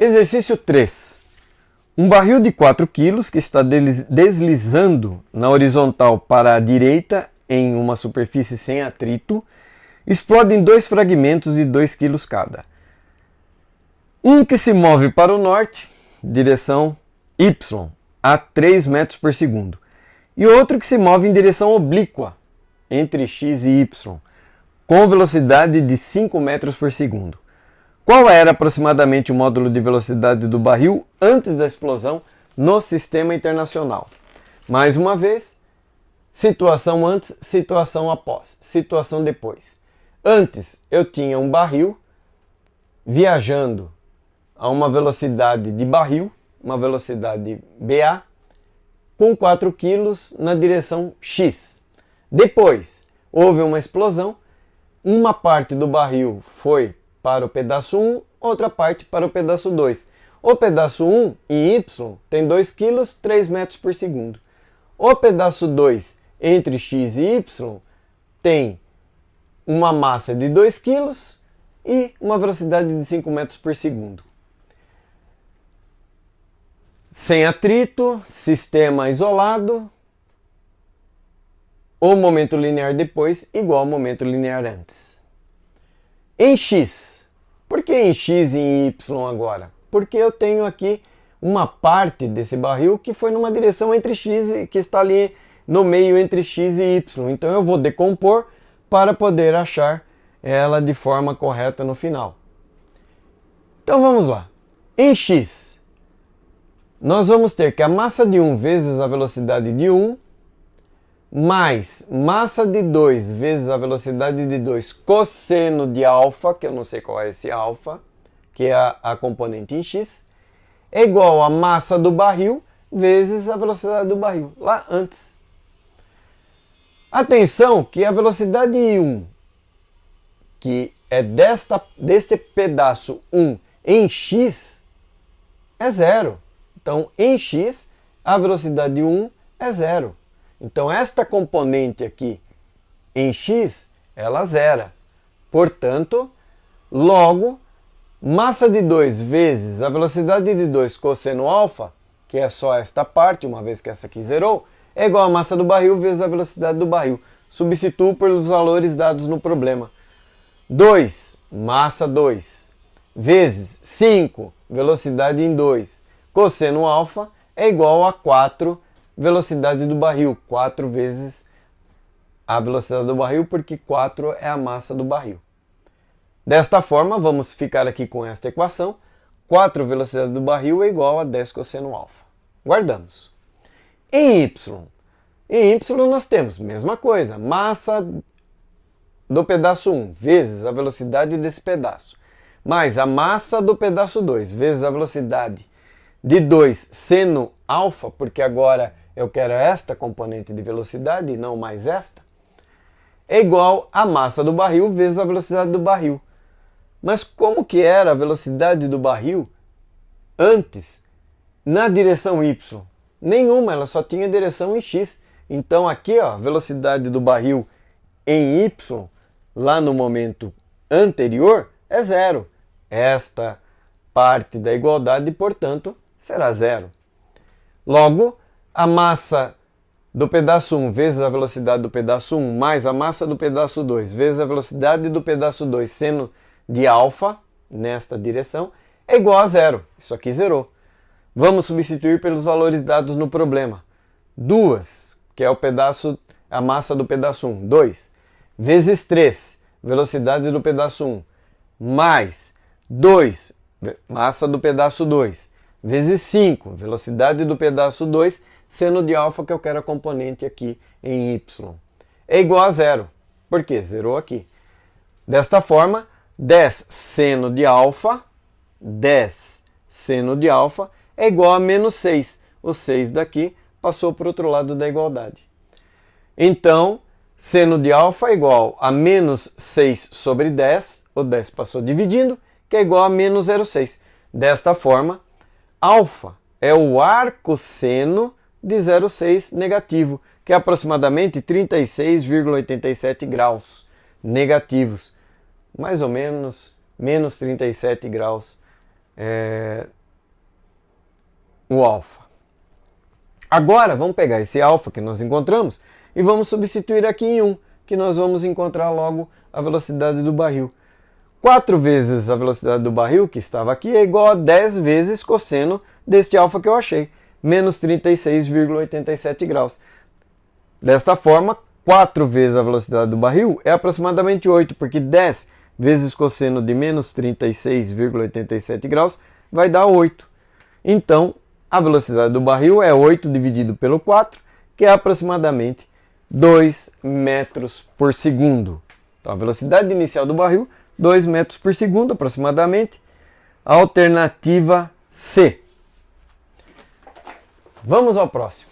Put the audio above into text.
Exercício 3. Um barril de 4 kg que está deslizando na horizontal para a direita em uma superfície sem atrito, explode em dois fragmentos de 2 kg cada. Um que se move para o norte, direção Y, a 3 metros por segundo, e outro que se move em direção oblíqua, entre x e y, com velocidade de 5 metros por segundo. Qual era aproximadamente o módulo de velocidade do barril antes da explosão no sistema internacional? Mais uma vez, situação antes, situação após, situação depois. Antes, eu tinha um barril viajando a uma velocidade de barril, uma velocidade BA, com 4 kg na direção X. Depois, houve uma explosão, uma parte do barril foi para o pedaço 1, outra parte para o pedaço 2. O pedaço 1, em Y, tem 2 kg, 3 metros por segundo. O pedaço 2, entre X e Y, tem uma massa de 2 kg e uma velocidade de 5 metros por segundo. Sem atrito, sistema isolado, o momento linear depois igual ao momento linear antes. Em X. Por que em X e em Y agora? Porque eu tenho aqui uma parte desse barril que foi numa direção entre X, que está ali no meio entre X e Y. Então eu vou decompor para poder achar ela de forma correta no final. Então vamos lá. Em X, nós vamos ter que a massa de 1 vezes a velocidade de 1 mais massa de 2 vezes a velocidade de 2 cosseno de alfa, que eu não sei qual é esse alfa, que é a componente em x, é igual a massa do barril vezes a velocidade do barril, lá antes. Atenção que a velocidade 1, que é deste pedaço 1 em x, é zero. Então, em x, a velocidade 1 é zero. Então, esta componente aqui em x, ela zera. Portanto, logo, massa de 2 vezes a velocidade de 2 cosseno alfa, que é só esta parte, uma vez que essa aqui zerou, é igual a massa do barril vezes a velocidade do barril. Substituo pelos valores dados no problema. 2, massa 2, vezes 5, velocidade em 2, cosseno alfa, é igual a 4, velocidade do barril, 4 vezes a velocidade do barril, porque 4 é a massa do barril. Desta forma, vamos ficar aqui com esta equação. 4 velocidade do barril é igual a 10 cosseno alfa. Guardamos. Em Y nós temos a mesma coisa, massa do pedaço 1 vezes a velocidade desse pedaço, mais a massa do pedaço 2 vezes a velocidade de 2 seno alfa, porque agora eu quero esta componente de velocidade e não mais esta, é igual a massa do barril vezes a velocidade do barril. Mas como que era a velocidade do barril antes na direção Y? Nenhuma, ela só tinha direção em X. Então aqui, ó, a velocidade do barril em Y, lá no momento anterior, é zero. Esta parte da igualdade, portanto, será zero. Logo, a massa do pedaço 1 vezes a velocidade do pedaço 1 mais a massa do pedaço 2 vezes a velocidade do pedaço 2 seno de alfa, nesta direção, é igual a zero. Isso aqui zerou. Vamos substituir pelos valores dados no problema. 2, que é a massa do pedaço 1, 2, vezes 3, velocidade do pedaço 1, mais 2, massa do pedaço 2, vezes 5, velocidade do pedaço 2, seno de alfa, que eu quero a componente aqui em y. É igual a zero. Por quê? Zerou aqui. Desta forma, 10 seno de alfa, 10 seno de alfa é igual a menos 6. O 6 daqui passou para o outro lado da igualdade. Então, seno de alfa é igual a menos 6 sobre 10, o 10 passou dividindo, que é igual a menos 0,6. Desta forma, alfa é o arcosseno de 0,6 negativo, que é aproximadamente 36,87 graus negativos. Mais ou menos, menos 37 graus o alfa. Agora vamos pegar esse alfa que nós encontramos e vamos substituir aqui em 1, que nós vamos encontrar logo a velocidade do barril. 4 vezes a velocidade do barril, que estava aqui, é igual a 10 vezes cosseno deste alfa que eu achei, menos 36,87 graus. Desta forma, 4 vezes a velocidade do barril é aproximadamente 8, porque 10 vezes cosseno de menos 36,87 graus vai dar 8. Então, a velocidade do barril é 8 dividido pelo 4, que é aproximadamente 2 metros por segundo. Então, a velocidade inicial do barril, 2 metros por segundo aproximadamente. Alternativa C. Vamos ao próximo.